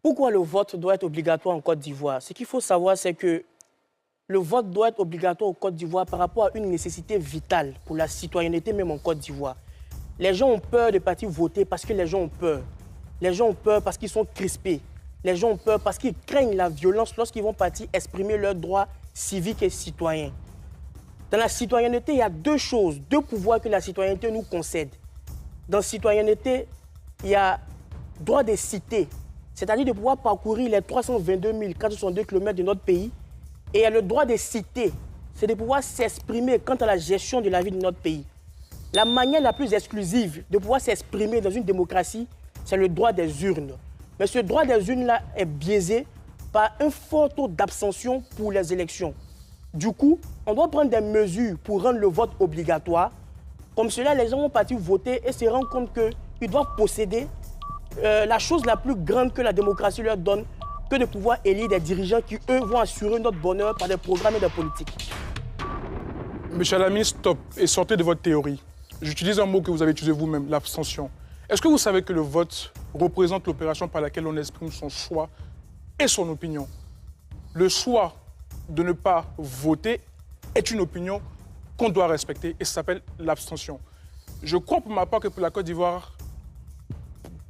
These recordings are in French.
Pourquoi le vote doit être obligatoire en Côte d'Ivoire? Ce qu'il faut savoir, c'est que le vote doit être obligatoire en Côte d'Ivoire par rapport à une nécessité vitale pour la citoyenneté même en Côte d'Ivoire. Les gens ont peur de partir voter parce que les gens ont peur. Les gens ont peur parce qu'ils sont crispés. Les gens ont peur parce qu'ils craignent la violence lorsqu'ils vont partir exprimer leurs droits civiques et citoyens. Dans la citoyenneté, il y a deux choses, deux pouvoirs que la citoyenneté nous concède. Dans la citoyenneté, il y a droit de cité, c'est-à-dire de pouvoir parcourir les 322 462 km de notre pays. Et il y a le droit de cité, c'est de pouvoir s'exprimer quant à la gestion de la vie de notre pays. La manière la plus exclusive de pouvoir s'exprimer dans une démocratie, c'est le droit des urnes. Mais ce droit des urnes-là est biaisé par un fort taux d'abstention pour les élections. Du coup, on doit prendre des mesures pour rendre le vote obligatoire. Comme cela, les gens vont partir voter et se rendre compte qu'ils doivent posséder la chose la plus grande que la démocratie leur donne, que de pouvoir élire des dirigeants qui, eux, vont assurer notre bonheur par des programmes et des politiques. Monsieur Alamine, stop et sortez de votre théorie. J'utilise un mot que vous avez utilisé vous-même, l'abstention. Est-ce que vous savez que le vote représente l'opération par laquelle on exprime son choix et son opinion? Le choix de ne pas voter est une opinion qu'on doit respecter et ça s'appelle l'abstention. Je crois pour ma part que pour la Côte d'Ivoire,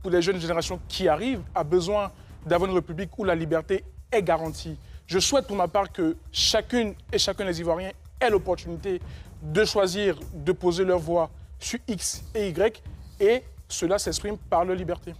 pour les jeunes générations qui arrivent, a besoin d'avoir une république où la liberté est garantie. Je souhaite pour ma part que chacune et chacun des Ivoiriens ait l'opportunité de choisir, de poser leur voix sur X et Y, et cela s'exprime par leur liberté.